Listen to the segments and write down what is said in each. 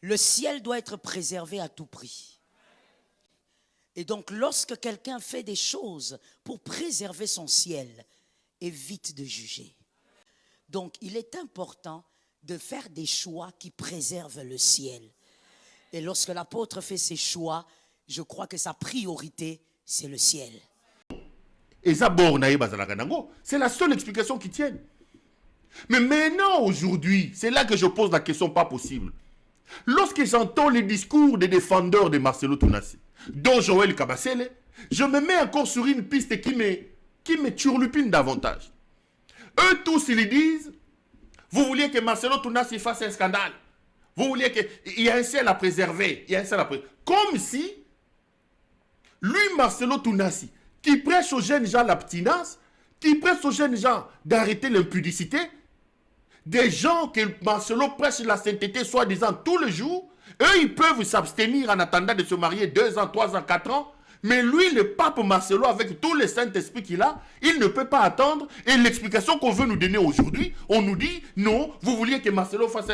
Le ciel doit être préservé à tout prix. Et donc, lorsque quelqu'un fait des choses pour préserver son ciel, évite de juger. Donc, il est important de faire des choix qui préservent le ciel. Et lorsque l'apôtre fait ses choix, je crois que sa priorité, c'est le ciel. Et ça, c'est la seule explication qui tienne. Mais maintenant, aujourd'hui, c'est là que je pose la question pas possible. Lorsque j'entends les discours des défendeurs de Marcelo Tounassi, dont Joël Kabasele, je me mets encore sur une piste qui me turlupine davantage. Eux tous, ils disent, vous vouliez que Marcelo Tounassi fasse un scandale. Vous vouliez qu'il y ait un ciel à préserver. Il y a un ciel à préserver. Comme si, lui, Marcelo Tounassi, qui prêche aux jeunes gens l'abstinence, qui prêche aux jeunes gens d'arrêter l'impudicité, des gens que Marcelo prêche la sainteté soi-disant tous les jours, eux, ils peuvent s'abstenir en attendant de se marier 2 ans, 3 ans, 4 ans. Mais lui, le pape Marcelo, avec tous les Saint-Esprit qu'il a, il ne peut pas attendre. Et l'explication qu'on veut nous donner aujourd'hui, on nous dit, non, vous vouliez que Marcelo fasse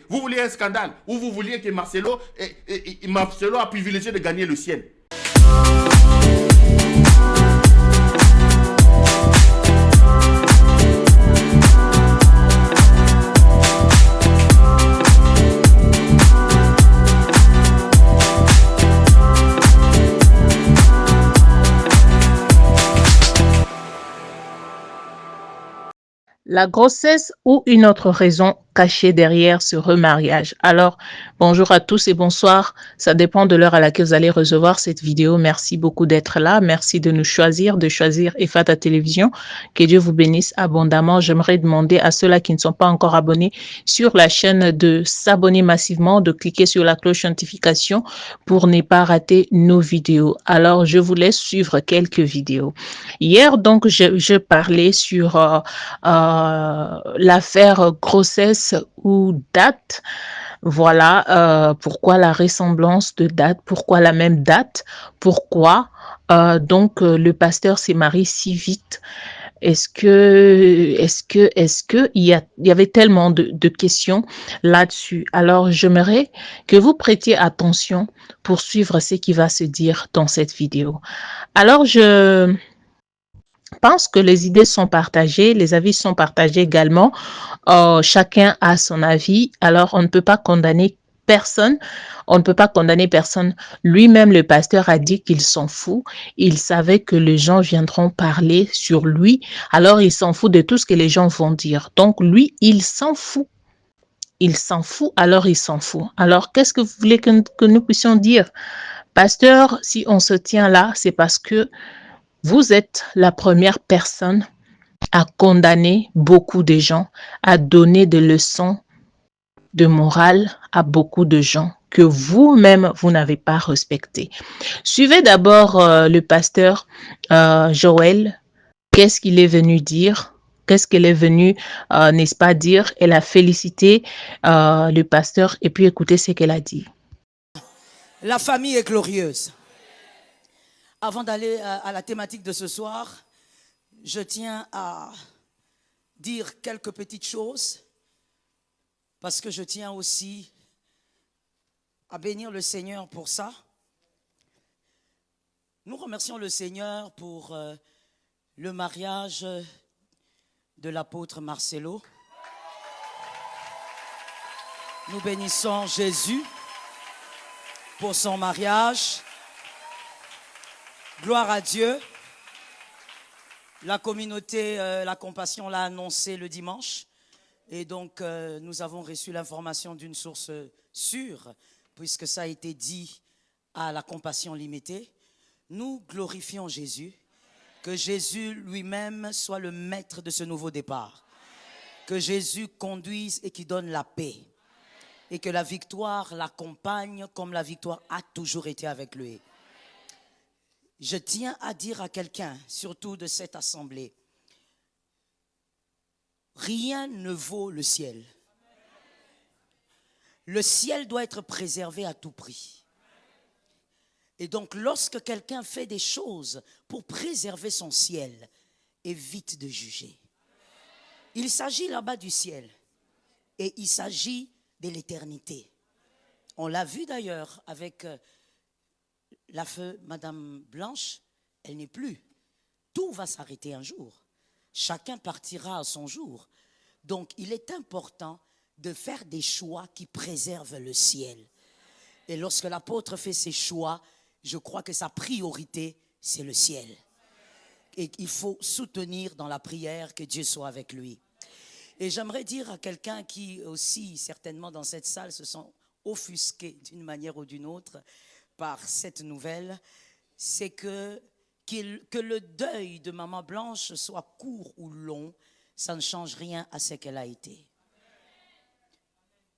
vous vouliez un scandale, ou vous vouliez que Marcelo a privilégié de gagner le ciel. La grossesse ou une autre raison cachée derrière ce remariage. Alors, bonjour à tous et bonsoir. Ça dépend de l'heure à laquelle vous allez recevoir cette vidéo. Merci beaucoup d'être là. Merci de nous choisir, de choisir Ephata Télévision. Que Dieu vous bénisse abondamment. J'aimerais demander à ceux-là qui ne sont pas encore abonnés sur la chaîne de s'abonner massivement, de cliquer sur la cloche notification pour ne pas rater nos vidéos. Alors, je vous laisse suivre quelques vidéos. Hier, donc, je parlais sur l'affaire grossesse ou date. Voilà pourquoi la ressemblance de date, pourquoi la même date, pourquoi donc le pasteur s'est marié si vite. Est-ce que il y avait tellement de questions là-dessus. Alors j'aimerais que vous prêtiez attention pour suivre ce qui va se dire dans cette vidéo. Alors je pense que les idées sont partagées, les avis sont partagés également. Chacun a son avis. Alors, on ne peut pas condamner personne. On ne peut pas condamner personne. Lui-même, le pasteur a dit qu'il s'en fout. Il savait que les gens viendront parler sur lui. Alors, il s'en fout de tout ce que les gens vont dire. Donc, lui, il s'en fout. Il s'en fout, alors il s'en fout. Alors, qu'est-ce que vous voulez que nous puissions dire? Pasteur, si on se tient là, c'est parce que vous êtes la première personne à condamner beaucoup de gens, à donner des leçons de morale à beaucoup de gens que vous-même, vous n'avez pas respecté. Suivez d'abord le pasteur Joël. Qu'est-ce qu'il est venu dire? Qu'est-ce qu'elle est venue, n'est-ce pas, dire? Elle a félicité le pasteur et puis écoutez ce qu'elle a dit. La famille est glorieuse. Avant d'aller à la thématique de ce soir, je tiens à dire quelques petites choses parce que je tiens aussi à bénir le Seigneur pour ça. Nous remercions le Seigneur pour le mariage de l'apôtre Marcelo. Nous bénissons Jésus pour son mariage. Gloire à Dieu. La communauté, la compassion l'a annoncé le dimanche. Et donc, nous avons reçu l'information d'une source sûre, puisque ça a été dit à la compassion limitée. Nous glorifions Jésus. Que Jésus lui-même soit le maître de ce nouveau départ. Que Jésus conduise et qui donne la paix. Et que la victoire l'accompagne comme la victoire a toujours été avec lui. Je tiens à dire à quelqu'un, surtout de cette assemblée, rien ne vaut le ciel. Le ciel doit être préservé à tout prix. Et donc, lorsque quelqu'un fait des choses pour préserver son ciel, évite de juger. Il s'agit là-bas du ciel et il s'agit de l'éternité. On l'a vu d'ailleurs avec la feu Madame Blanche, elle n'est plus. Tout va s'arrêter un jour. Chacun partira à son jour. Donc, il est important de faire des choix qui préservent le ciel. Et lorsque l'apôtre fait ses choix, je crois que sa priorité, c'est le ciel. Et il faut soutenir dans la prière que Dieu soit avec lui. Et j'aimerais dire à quelqu'un qui aussi, certainement dans cette salle, se sent offusqué d'une manière ou d'une autre par cette nouvelle, c'est que le deuil de Maman Blanche soit court ou long, ça ne change rien à ce qu'elle a été.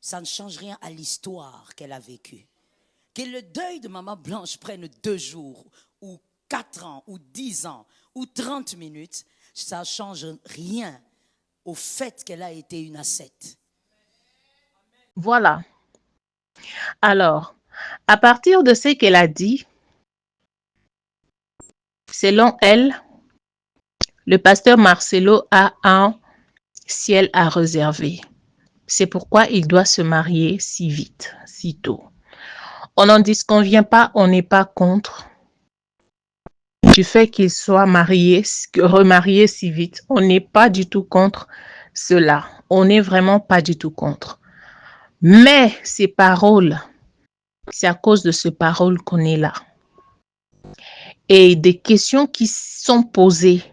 Ça ne change rien à l'histoire qu'elle a vécue. Que le deuil de Maman Blanche prenne 2 jours, ou 4 ans, ou 10 ans, ou 30 minutes, ça ne change rien au fait qu'elle a été une ascète. Voilà. Alors, à partir de ce qu'elle a dit, selon elle, le pasteur Marcelo a un ciel à réserver. C'est pourquoi il doit se marier si vite, si tôt. On n'en disconvient pas, on n'est pas contre du fait qu'il soit remarié si vite. On n'est pas du tout contre cela. On n'est vraiment pas du tout contre. Mais ces paroles, c'est à cause de ces paroles qu'on est là. Et des questions qui sont posées.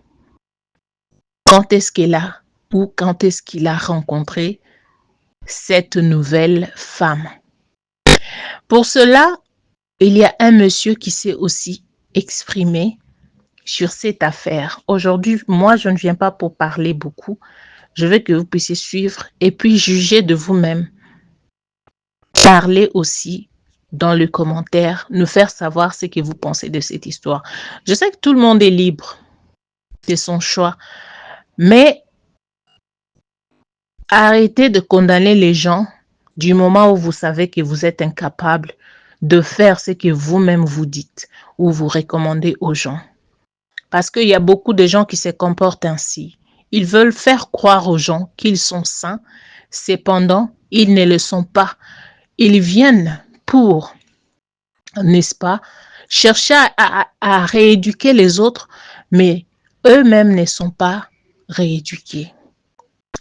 Quand est-ce qu'elle a ou quand est-ce qu'il a rencontré cette nouvelle femme? Pour cela, il y a un monsieur qui s'est aussi exprimé sur cette affaire. Aujourd'hui, moi, je ne viens pas pour parler beaucoup. Je veux que vous puissiez suivre et puis juger de vous-même. Parlez aussi dans le commentaire, nous faire savoir ce que vous pensez de cette histoire. Je sais que tout le monde est libre, c'est son choix, mais arrêtez de condamner les gens du moment où vous savez que vous êtes incapable de faire ce que vous-même vous dites ou vous recommandez aux gens. Parce qu'il y a beaucoup de gens qui se comportent ainsi. Ils veulent faire croire aux gens qu'ils sont saints, cependant, ils ne le sont pas. Ils viennent pour, n'est-ce pas, chercher à rééduquer les autres, mais eux-mêmes ne sont pas rééduqués.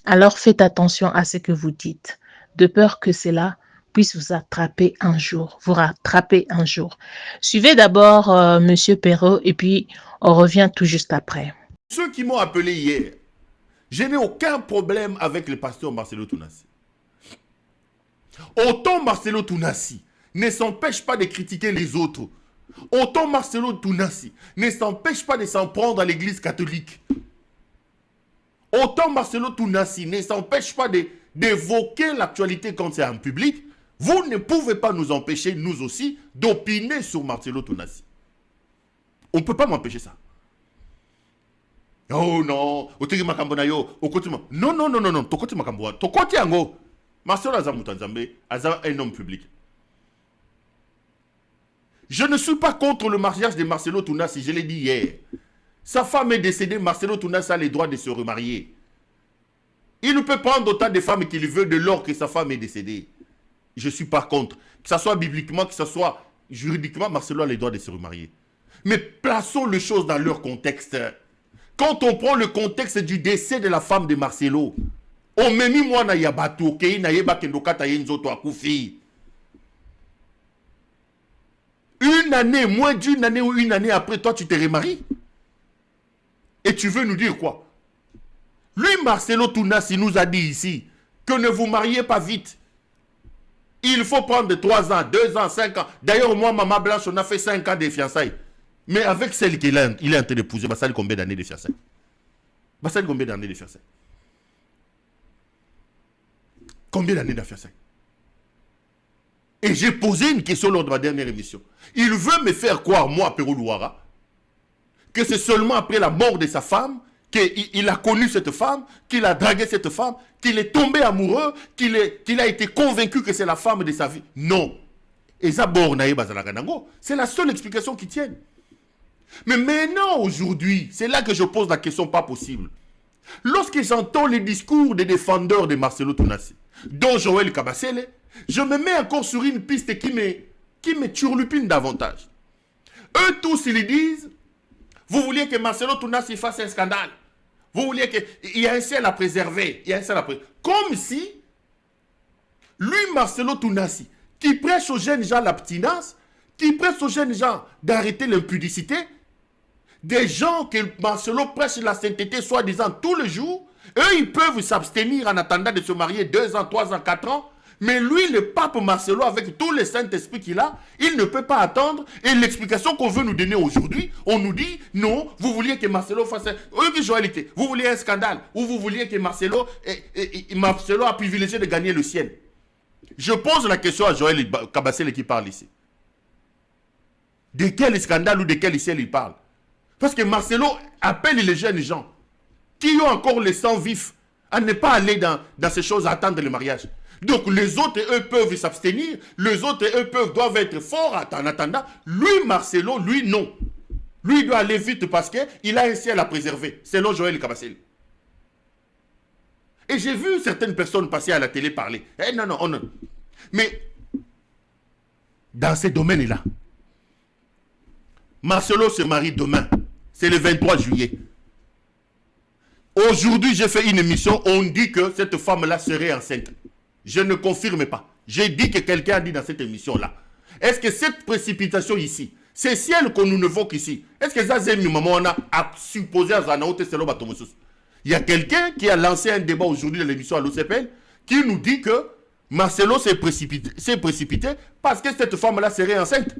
Alors faites attention à ce que vous dites, de peur que cela puisse vous attraper un jour, vous rattraper un jour. Suivez d'abord Monsieur Perrault et puis on revient tout juste après. Ceux qui m'ont appelé hier, je n'ai aucun problème avec le pasteur Marcelo Tounassi. Autant Marcelo Tounassi ne s'empêche pas de critiquer les autres, autant Marcelo Tounassi ne s'empêche pas de s'en prendre à l'église catholique. Autant Marcelo Tounassi ne s'empêche pas d'évoquer l'actualité quand c'est en public, vous ne pouvez pas nous empêcher, nous aussi, d'opiner sur Marcelo Tounassi. On ne peut pas m'empêcher ça. Oh non, non, non, non, non, non, tokoti makambo, tokoti ango. Marcelo Azamutanzambe, un homme public. Je ne suis pas contre le mariage de Marcelo Tounassi, je l'ai dit hier. Sa femme est décédée, Marcelo Tounassi a le droit de se remarier. Il ne peut prendre autant de femmes qu'il veut de lors que sa femme est décédée. Je ne suis pas contre. Que ce soit bibliquement, que ce soit juridiquement, Marcelo a le droit de se remarier. Mais plaçons les choses dans leur contexte. Quand on prend le contexte du décès de la femme de Marcelo, on me mis moi na yabato, kei na yeba kendokata yenzoto akufi. Une année, moins d'une année ou une année après, toi tu te remaries. Et tu veux nous dire quoi? Lui, Marcelo Tounassi nous a dit ici que ne vous mariez pas vite. Il faut prendre 3 ans, 2 ans, 5 ans. D'ailleurs, moi, Maman Blanche, on a fait 5 ans de fiançailles. Mais avec celle qu'il est en train d'épouser, ça combien d'années de fiançailles? Ça combien d'années de fiançailles? Combien d'années de fiançailles? Et j'ai posé une question lors de ma dernière émission. Il veut me faire croire, moi, Perrault Louara, que c'est seulement après la mort de sa femme qu'il a connu cette femme, qu'il a dragué cette femme, qu'il est tombé amoureux, qu'il a été convaincu que c'est la femme de sa vie. Non. Et ça, c'est la seule explication qui tienne. Mais maintenant, aujourd'hui, c'est là que je pose la question pas possible. Lorsque j'entends les discours des défendeurs de Marcelo Tounassi, dont Joël Kabasele, Je me mets encore sur une piste qui me turlupine davantage. Eux tous, ils disent, vous vouliez que Marcelo Tounassi fasse un scandale. Vous vouliez qu'il y ait un ciel à préserver. Il y a un ciel à préserver. Comme si, lui, Marcelo Tounassi, qui prêche aux jeunes gens l'abstinence, qui prêche aux jeunes gens d'arrêter l'impudicité, des gens que Marcelo prêche la sainteté soi-disant tous les jours, eux, ils peuvent s'abstenir en attendant de se marier 2 ans, 3 ans, 4 ans. Mais lui, le pape Marcelo, avec tous les Saint-Esprit qu'il a, il ne peut pas attendre. Et l'explication qu'on veut nous donner aujourd'hui, on nous dit, non, vous vouliez que Marcelo fasse... Vous vouliez un scandale, ou vous vouliez que Marcelo a privilégié de gagner le ciel. Je pose la question à Joël Kabassel qui parle ici. De quel scandale ou de quel ciel il parle? Parce que Marcelo appelle les jeunes gens qui ont encore le sang vif à ne pas aller dans ces choses, à attendre le mariage. Donc les autres, eux, peuvent s'abstenir. Les autres, eux, doivent être forts en attendant. Lui, Marcelo, lui, non. Lui, il doit aller vite parce qu'il a un ciel à préserver, selon Joël Kabassel. Et j'ai vu certaines personnes passer à la télé parler. Eh, non. Mais, dans ces domaines-là, Marcelo se marie demain. C'est le 23 juillet. Aujourd'hui, j'ai fait une émission, on dit que cette femme-là serait enceinte. Je ne confirme pas. J'ai dit que quelqu'un a dit dans cette émission-là. Est-ce que cette précipitation ici, c'est ciel qu'on nous évoque ici, est-ce que ça, c'est maman, on a supposé à Zanaote Selo Batomosus? Il y a quelqu'un qui a lancé un débat aujourd'hui dans l'émission à l'OCPL qui nous dit que Marcelo s'est précipité parce que cette femme-là serait enceinte.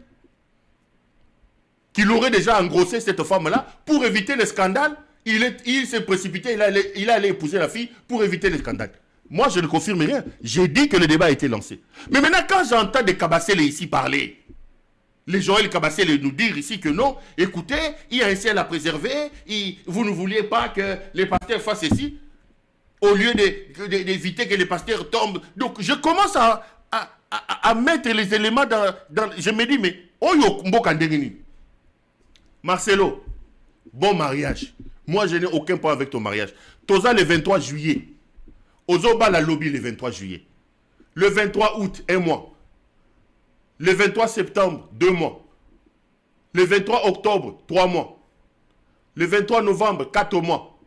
Qu'il aurait déjà engrossé cette femme-là pour éviter le scandale. Il s'est précipité, il allait épouser la fille pour éviter le scandale. Moi, je ne confirme rien. J'ai dit que le débat a été lancé. Mais maintenant, quand j'entends des Kabassel ici parler, les Joël Kabassel nous dire ici que non, écoutez, il y a un ciel à préserver, vous ne vouliez pas que les pasteurs fassent ceci, au lieu d'éviter que les pasteurs tombent. Donc, je commence à mettre les éléments dans... Je me dis, mais, Marcelo, bon mariage. Moi, je n'ai aucun point avec ton mariage. Toza le 23 juillet. Ozoba la lobby le 23 juillet. Le 23 août, 1 mois. Le 23 septembre, 2 mois. Le 23 octobre, 3 mois. Le 23 novembre, 4 mois.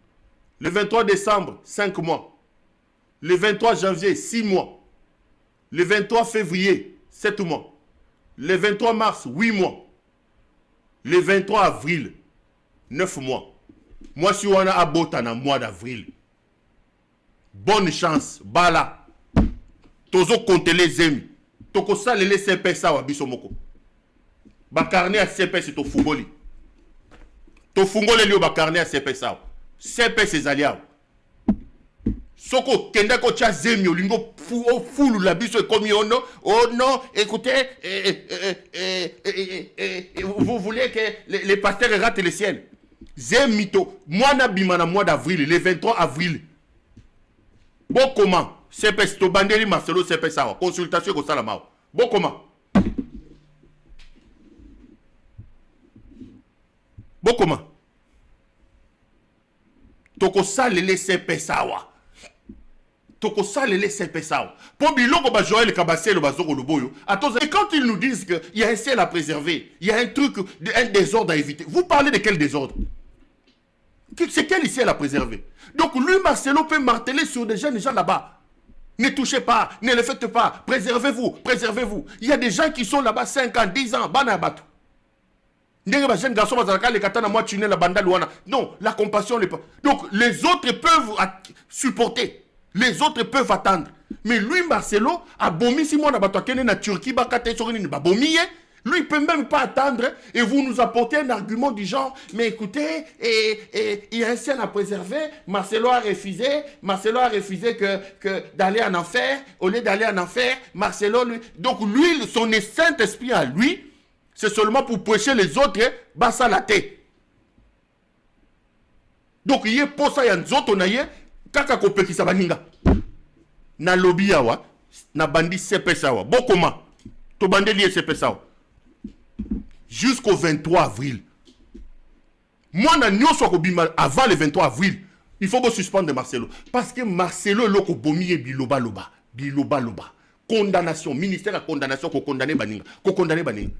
Le 23 décembre, 5 mois. Le 23 janvier, 6 mois. Le 23 février, 7 mois. Le 23 mars, 8 mois. Le 23 avril, 9 mois. Moi, si on a abota dans le mois d'avril, bonne chance, bala. Tozo compte les amis. Toko sale les CP sa wa bisomoko. Ba carnet à CP c'est to fungoli. To fungoli li ba carnet à CP sa. CP c'est alia. Soko kenda ko cha zemi olingo fulu la biso comme ono. Oh non, écoutez, vous voulez que les pasteurs ratent le ciel. Zemito, moi na bimana mois d'avril, le 23 avril. Bon comment? CPS, to bandeli Marcelo CPS, consultation comme ça la mao. Bon comment? Bon comment? Toko sale les CPS. Toko sale les CPS. Pour biloko ba Joël Kabassel ba zoko loboyo. Et quand ils nous disent qu'il y a un ciel à préserver, il y a un truc, un désordre à éviter. Vous parlez de quel désordre? C'est quel ciel à préserver? Donc lui, Marcelo peut marteler sur des jeunes gens là-bas. Ne touchez pas, ne le faites pas, préservez-vous, préservez-vous. Il y a des gens qui sont là-bas 5 ans, 10 ans, banabatu. Non, la compassion n'est pas. Donc les autres peuvent supporter, les autres peuvent attendre. Mais lui, Marcelo, a bomi si moi na Turquie, lui, il ne peut même pas attendre et vous nous apportez un argument du genre, mais écoutez, il y a un ciel à préserver, Marcelo a refusé d'aller en enfer, au lieu d'aller en enfer, Marcelo, lui, donc lui, son Saint-Esprit à lui, c'est seulement pour prêcher les autres, basa la tête. Donc il y a pour ça, il y a un autre, on a eu, kaka kope ki sabaninga. Na lobby yawa, na bandi sepe sawa. Bon comment? To bandi liye sepe sawa. Jusqu'au 23 avril. Moi, avant le 23 avril, il faut que suspendre Marcelo. Parce que Marcelo est là bomi et biloba loba. Biloba loba. condamnation, ministère à condamnation, qu'on condamne Baninga, qu'on condamne Baninga.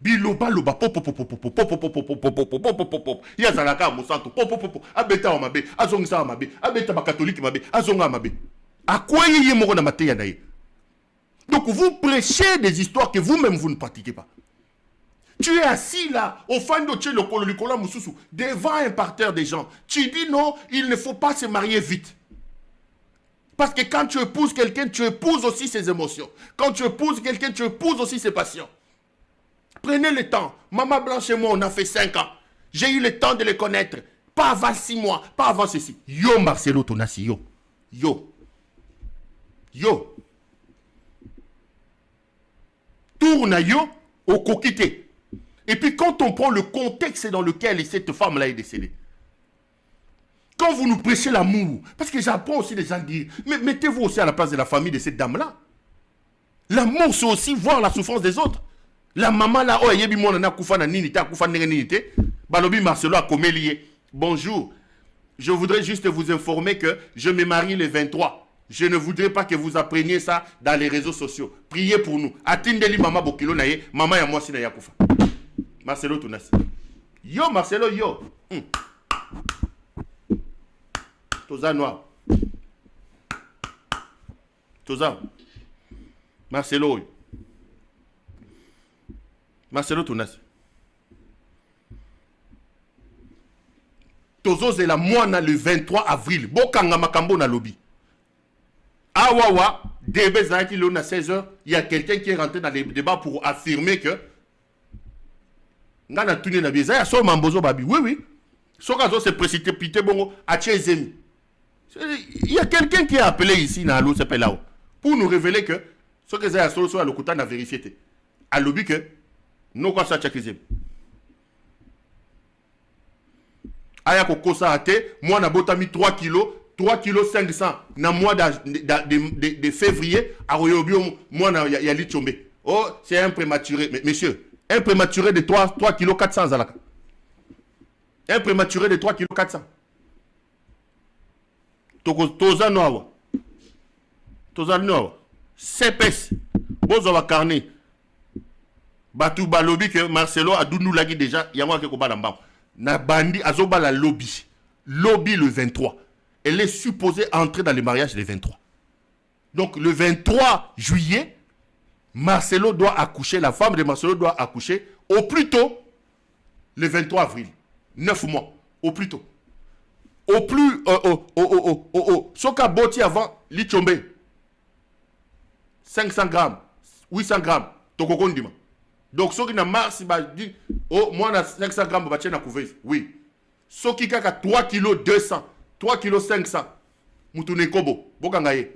Biloba loba pop pop pop pop pop pop pop pop pop pop pop pop pop. Ya zalaka mosanto pop pop pop. Abeta wa mabe, azongisa wa mabe, abeta ba catholique mabe, azonga mabe. À quoi yé moko na mateya na ye. Donc vous prêchez des histoires que vous-même vous ne pratiquez pas. Tu es assis là, au fond de le colo Nicolas Moussoussou, devant un parterre des gens. Tu dis non, il ne faut pas se marier vite. Parce que quand tu épouses quelqu'un, tu épouses aussi ses émotions. Quand tu épouses quelqu'un, tu épouses aussi ses passions. Prenez le temps. Maman Blanche et moi, on a fait 5 ans. J'ai eu le temps de les connaître. Pas avant 6 mois, pas avant ceci. Yo Marcelo Tonassi, yo. Yo. Yo. Tourne yo au coquité. Et puis quand on prend le contexte dans lequel cette femme-là est décédée. Quand vous nous prêchez l'amour, parce que j'apprends aussi les gens dire, mais mettez-vous aussi à la place de la famille de cette dame-là. L'amour, c'est aussi voir la souffrance des autres. La maman là, oh, yebi mon na kufa na nini ta kufa nini te. Balobi Marcelo a comelié. Bonjour. Je voudrais juste vous informer que je me marie le 23. Je ne voudrais pas que vous appreniez ça dans les réseaux sociaux. Priez pour nous. Atindeli mama bokilo na ye, mama ya mwasi na ya kufa. Marcelo Tonassi. Yo Marcelo yo. Toza noir. Toza. Marcelo. Marcelo Tonassi. Tozo c'est la moine le 23 avril. Bokanga makambo na lobby. Awawa, débé zaki l'on à 16h, il y a quelqu'un qui est rentré dans les débats pour affirmer que ngana tuni na biza ya so mambozo babi. Oui oui. Sokazo se précipité bongo a Tchezemi. Il y a quelqu'un qui est appelé ici dans l'eau s'appelle là pour nous révéler que ce que ça solo à l'okuta na vérifié. À lobby que non quoi ça Tchezemi. Aya kokosa ate, moi na botami 3 kilos 500 na mois de février à Royobio moi na ya lichombe. Oh, c'est un prématuré. Mais monsieur, un prématuré de 3 kilos 400 zalaka. Un prématuré de 3 kilos 400. Toza noa. Toza noa. CPS. Bozo wa carnet. Batu balobi que Marcelo a dounou lagi déjà, yamwa ke ko balamba. Na bandi azoba la lobby. Lobby le 23. Elle est supposée entrer dans le mariage le 23. Donc le 23 juillet, Marcelo doit accoucher, la femme de Marcelo doit accoucher au plus tôt le 23 avril. 9 mois, au plus tôt. Au plus, Soka Boti avant, Lichombe. 500 grammes, 800 grammes, Tokokondima. Donc, ceux qui n'ont mars, ils disent, oh, moi, on a 500 grammes, on va couver. Oui. Ceux qui ont 3 kg 200, 3 kg 500, Moutoune Kobo, Bokangaye.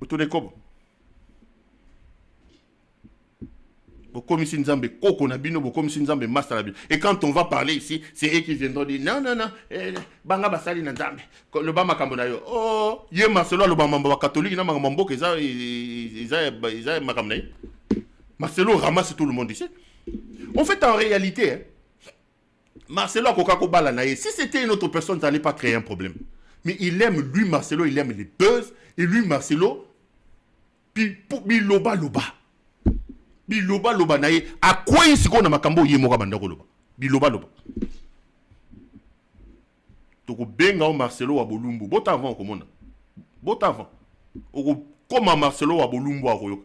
Moutoune Kobo. Et quand on va parler ici, c'est eux qui viendront dire non, non, non, Banga Basali Nzambe. Le Bama Kambonayo. Oh, Yé Marcelo, le Bama catholique, il y a Mambo, ils ont Makamnaï. Marcelo ramasse tout le monde ici. En fait, en réalité, hein, Marcelo Kokako Balanaye, si c'était une autre personne, ça n'allait pas créer un problème. Mais il aime, lui, Marcelo, il aime les buzz. Et lui, Marcelo, Biloba Loba. Biloba Loba naye. À quoi il s'y connaît Makambo Yemoga Bandako Loba? Biloba Loba. Donc, Benga Marcelo à Bolumbo. Bota avant, comment on a? Bota avant. Comment Marcelo à Bolumbo à Royo?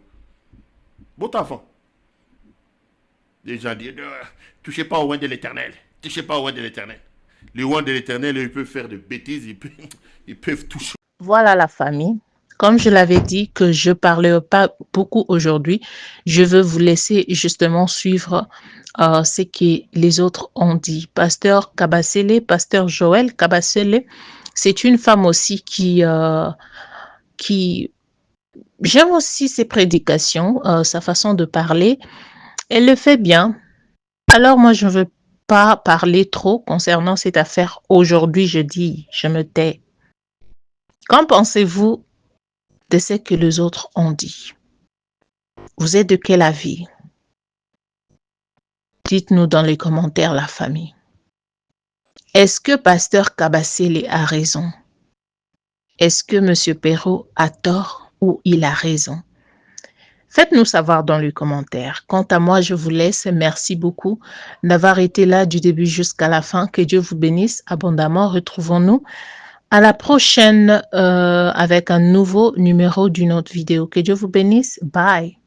Bota avant. Les gens disent, touchez pas au roi de l'éternel. Touchez pas au roi de l'éternel. Les rois de l'éternel, ils peuvent faire des bêtises, ils peuvent toucher. Voilà la famille. Comme je l'avais dit que je ne parlerai pas beaucoup aujourd'hui, je veux vous laisser justement suivre ce que les autres ont dit. Pasteur Kabasele, Pasteur Joël Kabasele, c'est une femme aussi qui j'aime aussi ses prédications, sa façon de parler. Elle le fait bien. Alors moi, je ne veux pas parler trop concernant cette affaire. Aujourd'hui, je dis, je me tais. Qu'en pensez-vous de ce que les autres ont dit? Vous êtes de quel avis? Dites-nous dans les commentaires, la famille. Est-ce que Pasteur Kabasele a raison? Est-ce que M. Perrault a tort? ou il a raison? Faites-nous savoir dans les commentaires. Quant à moi, je vous laisse. Merci beaucoup d'avoir été là du début jusqu'à la fin. Que Dieu vous bénisse abondamment. Retrouvons-nous à la prochaine avec un nouveau numéro d'une autre vidéo. Que Dieu vous bénisse. Bye.